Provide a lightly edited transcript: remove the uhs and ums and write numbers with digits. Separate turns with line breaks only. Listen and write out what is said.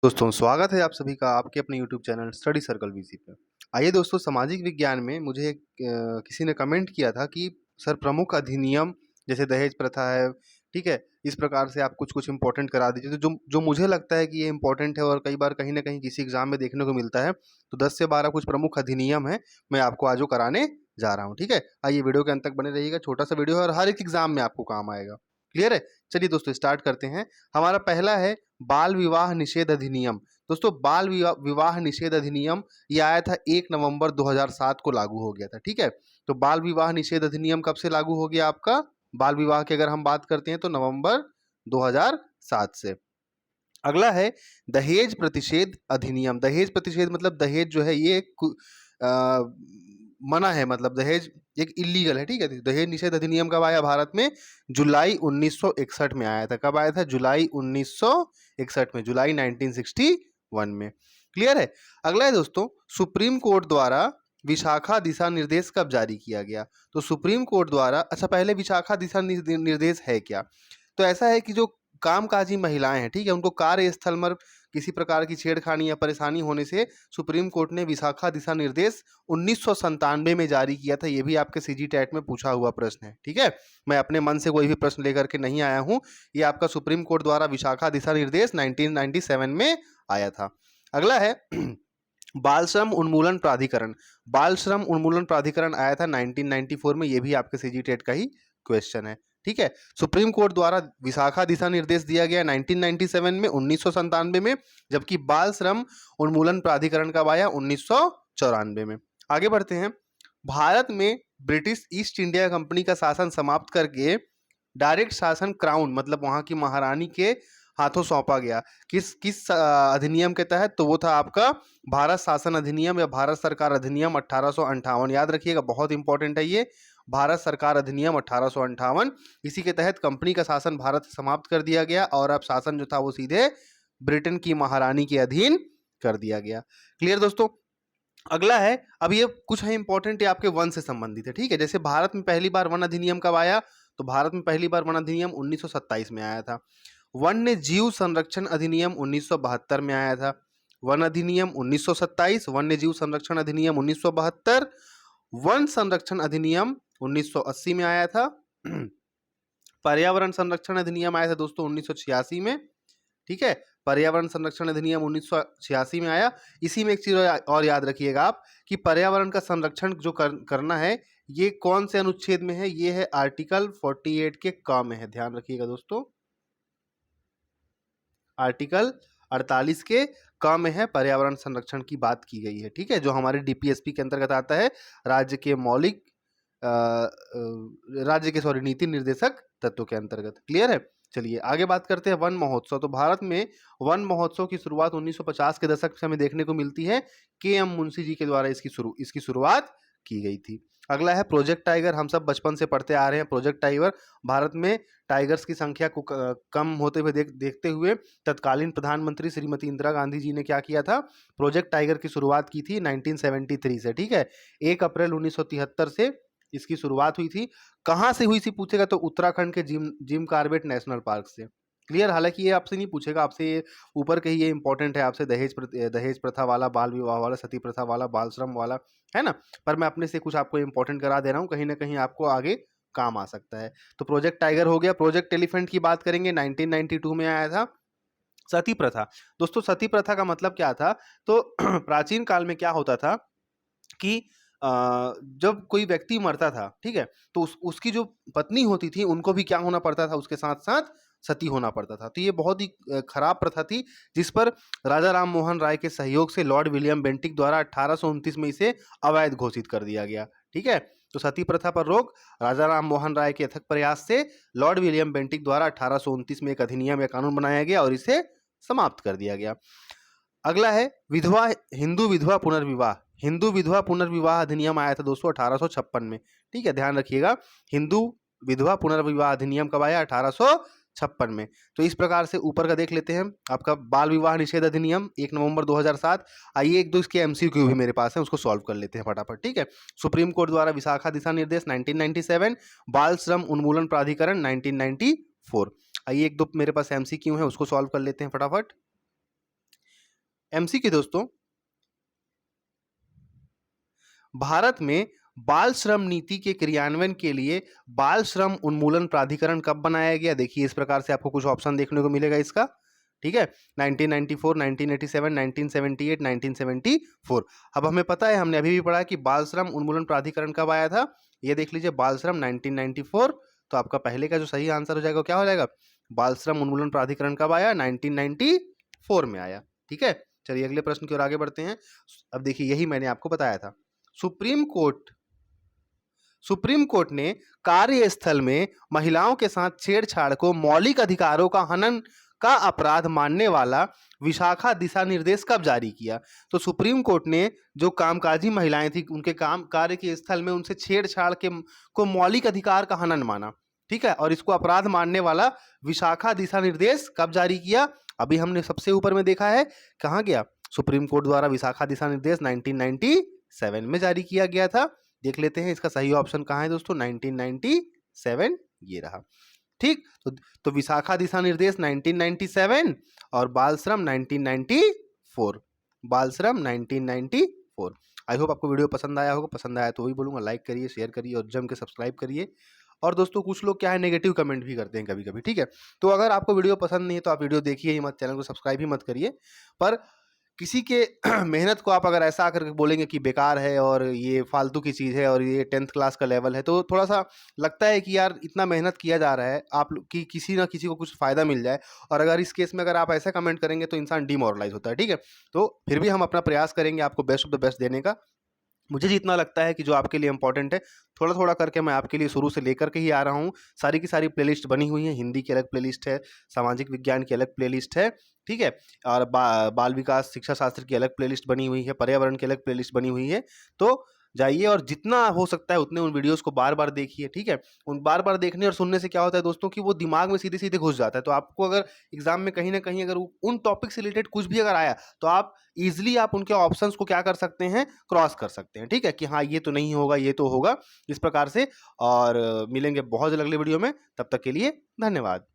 दोस्तों स्वागत है आप सभी का आपके अपने YouTube channel study circle VC पे। आइए दोस्तों, सामाजिक विज्ञान में मुझे किसी ने कमेंट किया था कि सर प्रमुख अधिनियम जैसे दहेज प्रथा है, ठीक है, इस प्रकार से आप कुछ कुछ इंपॉर्टेंट करा दीजिए। तो जो जो मुझे लगता है कि ये इंपॉर्टेंट है और कई बार कहीं ना कहीं किसी एग्जाम में देखने को मिलता है, तो 10 से 12 कुछ प्रमुख अधिनियम है, मैं आपको आज वो कराने जा रहा हूँ। ठीक है, आइए वीडियो के अंत तक बने रहिएगा। छोटा सा वीडियो है और हर एक एग्जाम में आपको काम आएगा। क्लियर है? चलिए दोस्तों स्टार्ट करते हैं। हमारा पहला है बाल विवाह निषेध अधिनियम। दोस्तों बाल विवाह निषेध अधिनियम ये आया था 1 नवंबर 2007 को लागू हो गया था। ठीक है, तो बाल विवाह निषेध अधिनियम कब से लागू हो गया आपका? बाल विवाह की अगर हम बात करते हैं तो नवंबर 2007 से। अगला है दहेज प्रतिषेध अधिनियम। दहेज प्रतिषेध मतलब दहेज जो है ये आ, मना है, मतलब दहेज एक इलीगल है। ठीक है, दहेज निषेध अधिनियम कब आया भारत में? जुलाई 1961 में आया था। कब आया था? जुलाई 1961 में, जुलाई 1961 में। क्लियर है? अगला है दोस्तों सुप्रीम कोर्ट द्वारा विशाखा दिशा निर्देश कब जारी किया गया? तो सुप्रीम कोर्ट द्वारा, अच्छा पहले विशाखा दिशा निर्देश है क्या? तो ऐसा है कि जो कामकाजी महिलाएं हैं, ठीक है, उनको कार्यस्थल में किसी प्रकार की छेड़खानी या परेशानी होने से सुप्रीम कोर्ट ने विशाखा दिशा निर्देश 1997 में जारी किया था। ये भी आपके सीजी टेट में पूछा हुआ प्रश्न है। ठीक है, मैं अपने मन से कोई भी प्रश्न लेकर के नहीं आया हूं, ये आपका सुप्रीम कोर्ट द्वारा विशाखा दिशा निर्देश 1997 में आया था। अगला है बाल श्रम उन्मूलन प्राधिकरण। बाल श्रम उन्मूलन प्राधिकरण आया था 1994 में, ये भी आपके सीजी टेट का ही क्वेश्चन है। ठीक है, सुप्रीम कोर्ट द्वारा विशाखा दिशा निर्देश दिया गया 1997 में, 1997 में, जबकि बाल श्रम उन्मूलन प्राधिकरण कब आया? 1994 में। आगे बढ़ते हैं। भारत में ब्रिटिश ईस्ट इंडिया कंपनी का शासन समाप्त करके डायरेक्ट शासन क्राउन मतलब वहां की महारानी के हाथों सौंपा गया। किस किस अधिनियम के तहत? तो वो था आपका भारत शासन अधिनियम या भारत सरकार अधिनियम 1858। याद रखिएगा, बहुत इंपॉर्टेंट है ये, भारत सरकार अधिनियम 1858। इसी के तहत कंपनी का शासन भारत से समाप्त कर दिया गया और अब शासन जो था वो सीधे ब्रिटेन की महारानी के अधीन कर दिया गया। क्लियर दोस्तों? अगला है, अब ये कुछ है इंपॉर्टेंट, ये आपके वन से संबंधित है। ठीक है, जैसे भारत में पहली बार वन अधिनियम कब आया? तो भारत में पहली बार वन अधिनियम 1927 में आया था। वन्य जीव संरक्षण अधिनियम 1972 में आया था। वन अधिनियम 1927, वन्य जीव संरक्षण अधिनियम 1972, वन संरक्षण अधिनियम 1980 में आया था। पर्यावरण संरक्षण अधिनियम आया था दोस्तों 1986 में। ठीक है, पर्यावरण संरक्षण अधिनियम 1986 में आया। इसी में एक चीज और याद रखिएगा आप कि पर्यावरण का संरक्षण जो करना है, ये कौन से अनुच्छेद में है? ये है आर्टिकल 48 के क में है। ध्यान रखिएगा दोस्तों, आर्टिकल 48 के क में है, पर्यावरण संरक्षण की बात की गई है। ठीक है, जो हमारे डीपीएसपी के अंतर्गत आता है, राज्य के मौलिक राज्य के नीति निर्देशक तत्व के अंतर्गत। क्लियर है? चलिए आगे बात करते हैं वन महोत्सव। तो भारत में वन महोत्सव की शुरुआत 1950 के दशक से हमें देखने को मिलती है। के एम मुंशी जी के द्वारा इसकी शुरुआत की गई थी। अगला है प्रोजेक्ट टाइगर। हम सब बचपन से पढ़ते आ रहे हैं प्रोजेक्ट टाइगर। भारत में टाइगर्स की संख्या को कम होते हुए देखते हुए तत्कालीन प्रधानमंत्री श्रीमती इंदिरा गांधी जी ने क्या किया था? प्रोजेक्ट टाइगर की शुरुआत की थी 1973 से। ठीक है, 1 अप्रैल 1973 से इसकी शुरुआत हुई थी। कहां से हुई थी पूछेगा तो उत्तराखंड के जिम कार्बेट नेशनल पार्क से। क्लियर? हालांकि ये आपसे नहीं पूछेगा, आपसे ये ऊपर के ही ये इंपॉर्टेंट है, आपसे दहेज प्रथा वाला, बाल विवाह वाला, सती प्रथा वाला, बाल श्रम वाला, है ना। पर मैं अपने से कुछ आपको इंपॉर्टेंट करा दे रहा हूँ, कहीं ना कहीं आपको आगे काम आ सकता है। तो प्रोजेक्ट टाइगर हो गया। प्रोजेक्ट एलिफेंट की बात करेंगे, 1992 में आया था। सती प्रथा। दोस्तों सती प्रथा का मतलब क्या था? तो प्राचीन काल में क्या होता था कि जब कोई व्यक्ति मरता था, ठीक है, तो उसकी जो पत्नी होती थी उनको भी क्या होना पड़ता था? उसके साथ साथ सती होना पड़ता था। तो ये बहुत ही खराब प्रथा थी, जिस पर राजा राम मोहन राय के सहयोग से लॉर्ड विलियम बेंटिक द्वारा 1829 में इसे अवैध घोषित कर दिया गया। ठीक है, तो सती प्रथा पर रोक राजा राम मोहन राय के अथक प्रयास से लॉर्ड विलियम बेंटिक द्वारा 1829 में एक अधिनियम या कानून बनाया गया और इसे समाप्त कर दिया गया। अगला है विधवा हिंदू विधवा पुनर्विवाह। हिंदू विधवा पुनर्विवाह अधिनियम आया था दोस्तों 1856 में। ठीक है, ध्यान रखिएगा, हिंदू विधवा पुनर्विवाह अधिनियम कब आया? 1856 में। तो इस प्रकार से ऊपर का देख लेते हैं। आपका बाल विवाह निषेध अधिनियम 1 नवंबर 2007। आइए एक दो इसके एमसीक्यू भी मेरे पास है, उसको सॉल्व कर लेते हैं फटाफट। ठीक है, सुप्रीम कोर्ट द्वारा विशाखा दिशा निर्देश 1997, बाल श्रम उन्मूलन प्राधिकरण 1994। आइए एक दो मेरे पास एमसीक्यू है, उसको सॉल्व कर लेते हैं फटाफट। एमसीक्यू दोस्तों, भारत में बाल श्रम नीति के क्रियान्वयन के लिए बाल श्रम उन्मूलन प्राधिकरण कब बनाया गया? देखिए इस प्रकार से आपको कुछ ऑप्शन देखने को मिलेगा इसका, ठीक है। 1994, 1987, 1978, 1974। अब हमें पता है, हमने अभी भी पढ़ा कि बाल श्रम उन्मूलन प्राधिकरण कब आया था। ये देख लीजिए, बाल श्रम 1994। तो आपका पहले का जो सही आंसर हो जाएगा क्या हो जाएगा? बाल श्रम उन्मूलन प्राधिकरण कब आया? 1994 में आया, ठीक है। चलिए अगले प्रश्न की ओर आगे बढ़ते हैं। अब देखिए, यही मैंने आपको बताया था। सुप्रीम कोर्ट ने कार्यस्थल में महिलाओं के साथ छेड़छाड़ को मौलिक अधिकारों का हनन का अपराध मानने वाला विशाखा दिशा निर्देश कब जारी किया? तो सुप्रीम कोर्ट ने जो कामकाजी महिलाएं थी, उनके काम कार्य के स्थल में उनसे छेड़छाड़ के को मौलिक अधिकार का हनन माना, ठीक है, और इसको अपराध मानने वाला विशाखा दिशा निर्देश कब जारी किया? अभी हमने सबसे ऊपर में देखा है, कहाँ गया? सुप्रीम कोर्ट द्वारा विशाखा दिशा निर्देश 1997 में जारी किया गया था। देख लेते हैं इसका सही ऑप्शन कहाँ है दोस्तों, 1997 ये रहा, ठीक। तो विशाखा दिशा निर्देश 1997 और बाल श्रम 1994, बाल श्रम 1994। आई होप आपको वीडियो पसंद आया होगा। पसंद आया तो वही बोलूँगा, लाइक करिए, शेयर करिए और जम के सब्सक्राइब करिए। और दोस्तों कुछ लोग क्या है, नेगेटिव कमेंट भी करते हैं कभी कभी, ठीक है। तो अगर आपको वीडियो पसंद नहीं है तो आप वीडियो देखिए ही मत, चैनल को सब्सक्राइब ही मत करिए। पर किसी के मेहनत को आप अगर ऐसा आकर के बोलेंगे कि बेकार है और ये फालतू की चीज़ है और ये 10th क्लास का लेवल है, तो थोड़ा सा लगता है कि यार इतना मेहनत किया जा रहा है आप कि किसी ना किसी को कुछ फ़ायदा मिल जाए। और अगर इस केस में अगर आप ऐसा कमेंट करेंगे तो इंसान डिमोरलाइज होता है, ठीक है। तो फिर भी हम अपना प्रयास करेंगे आपको बेस्ट ऑफ द बेस्ट देने का। मुझे जितना लगता है कि जो आपके लिए इंपॉर्टेंट है, थोड़ा थोड़ा करके मैं आपके लिए शुरू से लेकर के ही आ रहा हूँ। सारी की सारी प्लेलिस्ट बनी हुई है, हिंदी की अलग प्लेलिस्ट है, सामाजिक विज्ञान की अलग प्लेलिस्ट है, ठीक है, और बाल विकास शिक्षा शास्त्र की अलग प्लेलिस्ट बनी हुई है, पर्यावरण की अलग प्लेलिस्ट बनी हुई है। तो जाइए और जितना हो सकता है उतने उन वीडियोस को बार बार देखिए, ठीक है। उन बार बार देखने और सुनने से क्या होता है दोस्तों कि वो दिमाग में सीधे सीधे घुस जाता है। तो आपको अगर एग्जाम में कहीं ना कहीं अगर उन टॉपिक से रिलेटेड कुछ भी अगर आया तो आप इजिली आप उनके ऑप्शंस को क्या कर सकते हैं, क्रॉस कर सकते हैं, ठीक है, कि हाँ ये तो नहीं होगा, ये तो होगा, इस प्रकार से। और मिलेंगे बहुत जल्द अगले वीडियो में, तब तक के लिए धन्यवाद।